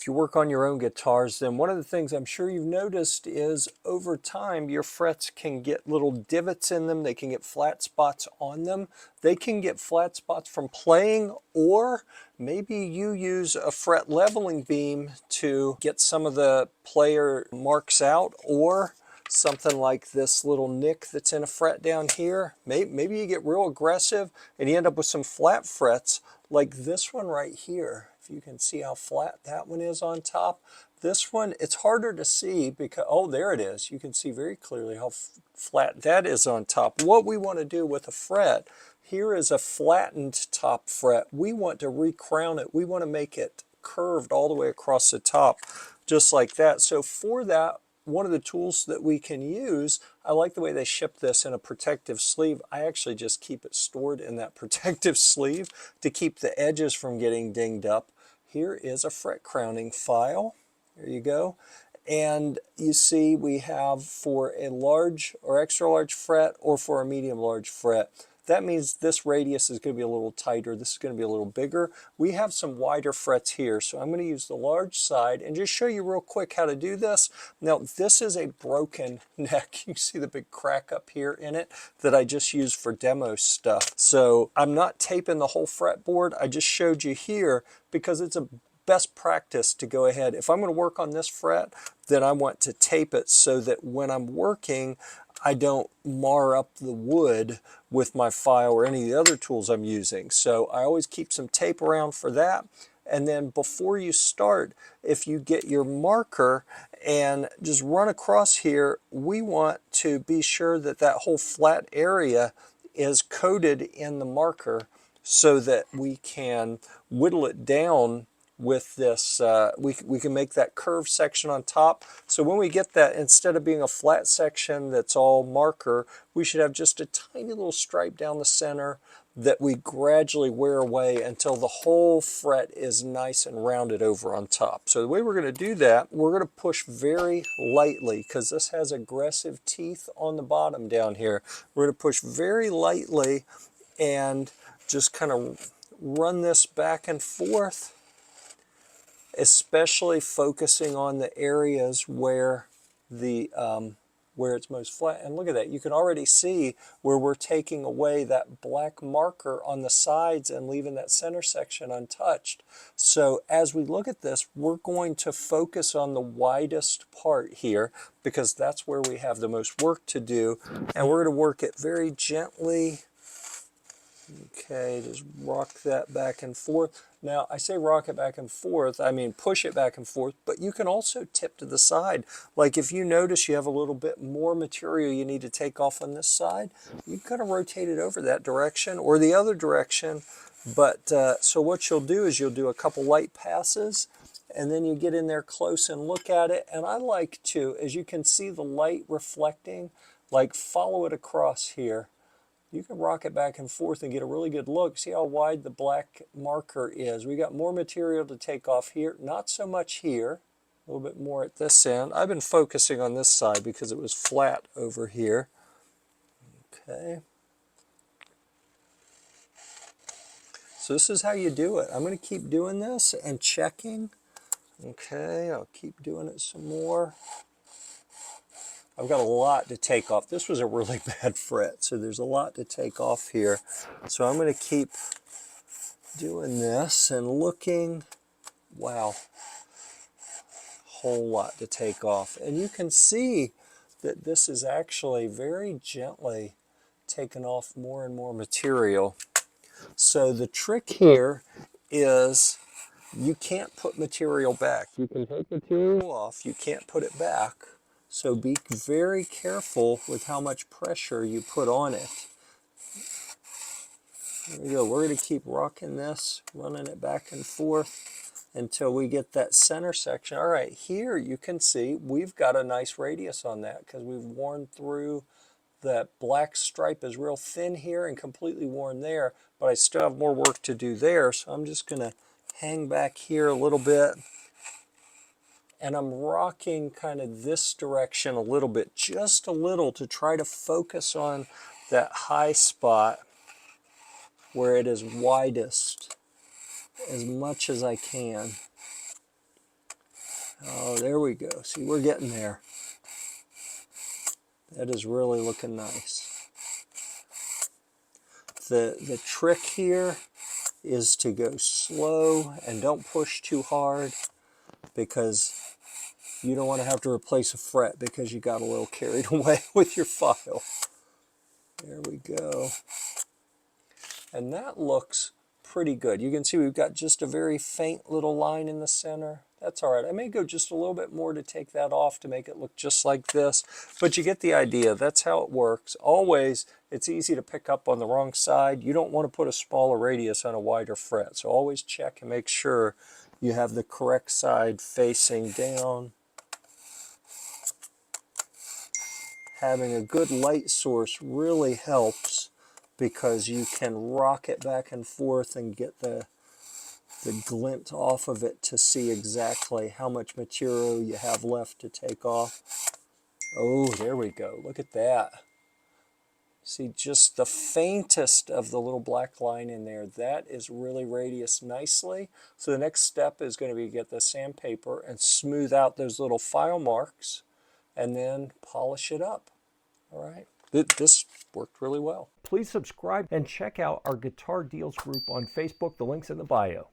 if you work on your own guitars, then one of the things I'm sure you've noticed is over time your frets can get little divots in them. They can get flat spots on them. They can get flat spots from playing, or maybe you use a fret leveling beam to get some of the player marks out, or something like this little nick that's in a fret down here. Maybe you get real aggressive and you end up with some flat frets like this one right here. If you can see how flat that one is on top. This one, it's harder to see because, oh, there it is. You can see very clearly how flat that is on top. What we want to do with a fret, here is a flattened top fret. We want to recrown it. We want to make it curved all the way across the top, just like that. So for that, one of the tools that we can use, I like the way they ship this in a protective sleeve. I actually just keep it stored in that protective sleeve to keep the edges from getting dinged up. Here is a fret crowning file. There you go. And you see we have for a large or extra large fret or for a medium large fret. That means this radius is going to be a little tighter. This is going to be a little bigger. We have some wider frets here, so I'm going to use the large side and just show you real quick how to do this. Now, this is a broken neck. You see the big crack up here in it that I just used for demo stuff. So I'm not taping the whole fretboard. I just showed you here because it's a best practice to go ahead. If I'm going to work on this fret, then I want to tape it so that when I'm working, I don't mar up the wood with my file or any of the other tools I'm using. So I always keep some tape around for that. And then before you start, if you get your marker and just run across here, we want to be sure that that whole flat area is coated in the marker so that we can whittle it down with this. We can make that curved section on top. So when we get that, instead of being a flat section that's all marker, we should have just a tiny little stripe down the center that we gradually wear away until the whole fret is nice and rounded over on top. So the way we're going to do that, we're going to push very lightly because this has aggressive teeth on the bottom down here. We're going to push very lightly and just kind of run this back and forth, especially focusing on the areas where where it's most flat. And look at that, you can already see where we're taking away that black marker on the sides and leaving that center section untouched. So as we look at this, we're going to focus on the widest part here because that's where we have the most work to do. And we're going to work it very gently. Okay, just rock that back and forth. Now, I say rock it back and forth, I mean push it back and forth, but you can also tip to the side. Like if you notice you have a little bit more material you need to take off on this side, you kind of rotate it over that direction or the other direction. But so what you'll do is you'll do a couple light passes, and then you get in there close and look at it. And I like to, as you can see the light reflecting, like follow it across here. You can rock it back and forth and get a really good look. See how wide the black marker is. We got more material to take off here, not so much here, a little bit more at this end. I've been focusing on this side because it was flat over here. Okay. So this is how you do it. I'm going to keep doing this and checking. Okay, I'll keep doing it some more. I've got a lot to take off. This was a really bad fret, so there's a lot to take off here. So I'm going to keep doing this and looking. Wow, whole lot to take off. And you can see that this is actually very gently taking off more and more material. So the trick here is you can't put material back. You can take material off, you can't put it back. So be very careful with how much pressure you put on it. There we go. We're going to keep rocking this, running it back and forth until we get that center section. All right, here you can see we've got a nice radius on that because we've worn through. That black stripe is real thin here and completely worn there, but I still have more work to do there. So I'm just going to hang back here a little bit. And I'm rocking kind of this direction a little bit, just a little, to try to focus on that high spot where it is widest as much as I can. Oh, there we go. See, we're getting there. That is really looking nice. The trick here is to go slow and don't push too hard, because you don't want to have to replace a fret because you got a little carried away with your file. There we go. And that looks pretty good. You can see we've got just a very faint little line in the center. That's all right. I may go just a little bit more to take that off to make it look just like this, but you get the idea. That's how it works. Always, it's easy to pick up on the wrong side. You don't want to put a smaller radius on a wider fret, so always check and make sure you have the correct side facing down. Having a good light source really helps, because you can rock it back and forth and get the glint off of it to see exactly how much material you have left to take off. Oh, there we go. Look at that. See, just the faintest of the little black line in there. That is really radius nicely. So the next step is going to be get the sandpaper and smooth out those little file marks and then polish it up. All right. This worked really well. Please subscribe and check out our Guitar Deals group on Facebook. The link's in the bio.